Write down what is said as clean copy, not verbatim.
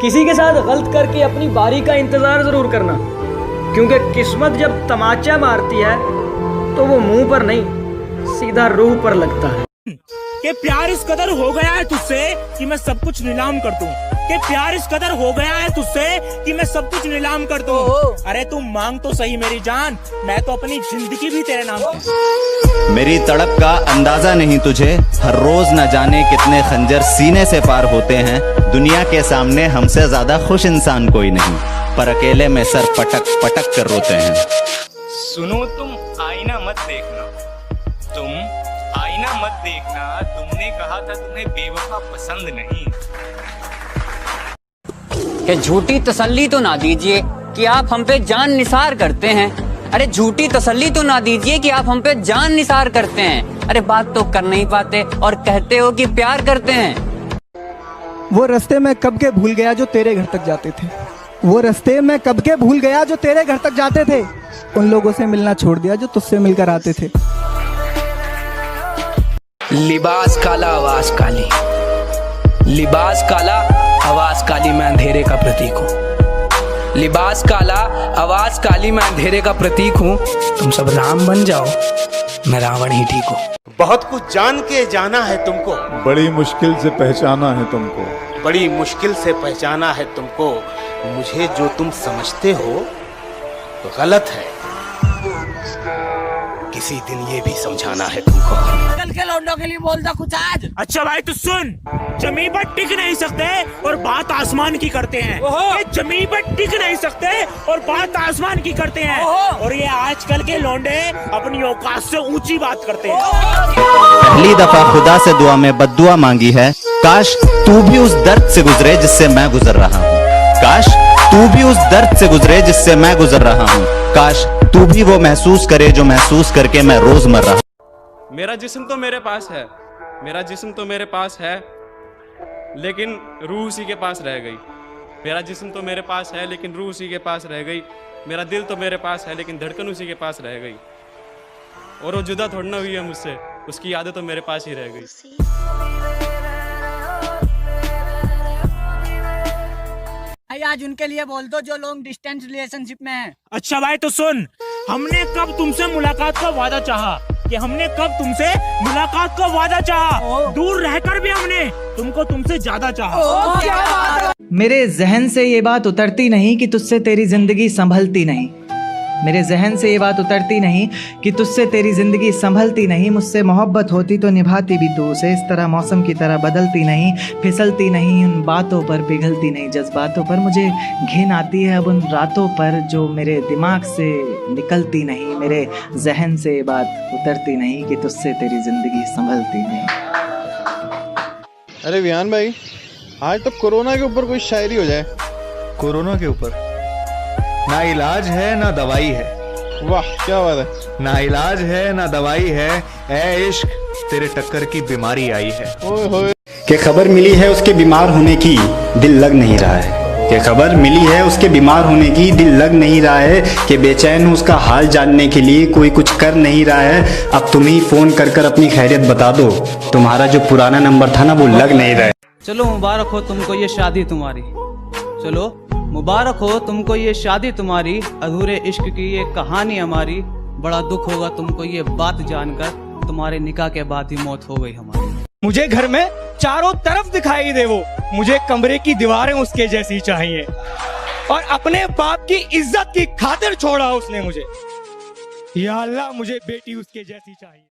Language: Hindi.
किसी के साथ गलत करके अपनी बारी का इंतजार जरूर करना, क्योंकि किस्मत जब तमाचा मारती है तो वो मुंह पर नहीं सीधा रूह पर लगता है। कि प्यार इस कदर हो गया है तुझसे कि मैं सब कुछ नीलाम कर दूं, कि प्यार इस कदर हो गया है तुझसे कि मैं सब कुछ नीलाम कर दूं। अरे तुम मांग तो सही मेरी जान, मैं तो अपनी जिंदगी भी तेरे नाम कर। मेरी तड़प का अंदाजा नहीं तुझे, हर रोज न जाने कितने खंजर सीने से पार होते हैं। दुनिया के सामने हमसे ज्यादा खुश इंसान कोई नहीं, पर अकेले में सर पटक पटक कर रोते हैं। सुनो तुम आईना मत देखना, तुम आईना मत देखना, तुमने कहा था तुम्हें बेवफा पसंद नहीं। कि झूठी तसल्ली तो ना दीजिए कि आप हम पे जान निसार करते हैं। अरे झूठी तसल्ली तो ना दीजिए कि आप हम पे जान निसार करते हैं। अरे बात तो कर नहीं पाते और कहते हो कि प्यार करते हैं। वो रास्ते में कब के भूल गया जो तेरे घर तक जाते थे, वो रास्ते में कब के भूल गया जो तेरे घर तक जाते थे। उन लोगों से मिलना छोड़ दिया जो तुझसे मिलकर आते थे। लिबास काला आवाज काली, लिबास काला आवाज काली, मैं अंधेरे का प्रतीक हूँ। लिबास काला आवाज काली, मैं अंधेरे का प्रतीक हूँ। तुम सब राम बन जाओ, मैं रावण ही ठीक हूँ। बहुत कुछ जान के जाना है तुमको, बड़ी मुश्किल से पहचाना है तुमको, बड़ी मुश्किल से पहचाना है तुमको। मुझे जो तुम समझते हो गलत है, किसी दिन ये भी समझाना है तुमको। कल के लौंडों के लिए बोलता कुछ आज। अच्छा भाई तू सुन, जमीन पर टिक नहीं सकते और बात आसमान की करते हैं। ये जमीन पर टिक नहीं सकते और बात आसमान की करते हैं। और ये आजकल के लौंडे अपनी औकात से ऊंची बात करते हैं। पहली दफा खुदा से दुआ में बद्दुआ मांगी है, काश तू भी उस दर्द से गुजरे जिससे मैं गुजर रहा हूँ। काश तू भी उस दर्द से गुजरे जिससे मैं गुजर रहा हूँ। काश तू भी वो महसूस करे जो महसूस करके मैं रोज मर रहा हूँ। मेरा जिस्म तो मेरे पास है, मेरा जिस्म तो मेरे पास है, लेकिन रूह उसी के पास रह गई। मेरा जिस्म तो मेरे पास है लेकिन रूह उसी के पास रह गई। मेरा दिल तो मेरे पास है लेकिन धड़कन उसी के पास रह गई। और वो जुदा थोड़ी ना हुई है मुझसे, उसकी यादें तो मेरे पास ही रह गई। आज उनके लिए बोल दो जो लॉन्ग डिस्टेंस रिलेशनशिप में है। अच्छा भाई तो सुन, हमने कब तुमसे मुलाकात का वादा चाहा, कि हमने कब तुमसे मुलाकात का वादा चाहा। दूर रहकर भी हमने तुमको तुमसे ज्यादा चाहा। मेरे जहन से ये बात उतरती नहीं कि तुझसे तेरी जिंदगी संभलती नहीं। मेरे जहन से ये बात उतरती नहीं कि तुझसे तेरी जिंदगी संभलती नहीं। मुझसे मोहब्बत होती तो निभाती भी तू उसे, इस तरह मौसम की तरह बदलती नहीं, फिसलती नहीं, उन बातों पर पिघलती नहीं, जज्बातों पर मुझे घिन आती है अब उन रातों पर जो मेरे दिमाग से निकलती नहीं। मेरे जहन से ये बात उतरती नहीं कि तुझसे तेरी जिंदगी संभलती नहीं। अरे विहान भाई, आज तो कोरोना के ऊपर कोई शायरी हो जाए। कोरोना के ऊपर ना इलाज है ना दवाई है। वाह क्या बात है। ना इलाज है ना दवाई है, ऐ इश्क तेरे टक्कर की बीमारी आई है। ओए होए। कि खबर मिली है उसके बीमार होने की, दिल लग नहीं रहा है। कि खबर मिली है उसके बीमार होने की, दिल लग नहीं रहा है। कि बेचैन हूँ उसका हाल जानने के लिए, कोई कुछ कर नहीं रहा है। अब तुम ही फोन कर कर अपनी खैरियत बता दो, तुम्हारा जो पुराना नंबर था ना वो लग नहीं रहा है। चलो मुबारक हो तुमको ये शादी तुम्हारी, चलो मुबारक हो तुमको ये शादी तुम्हारी। अधूरे इश्क की ये कहानी हमारी। बड़ा दुख होगा तुमको ये बात जानकर, तुम्हारे निकाह के बाद ही मौत हो गई हमारी। मुझे घर में चारों तरफ दिखाई दे वो, मुझे कमरे की दीवारें उसके जैसी चाहिए। और अपने बाप की इज्जत की खातिर छोड़ा उसने मुझे। या अल्लाह मुझे बेटी उसके जैसी चाहिए।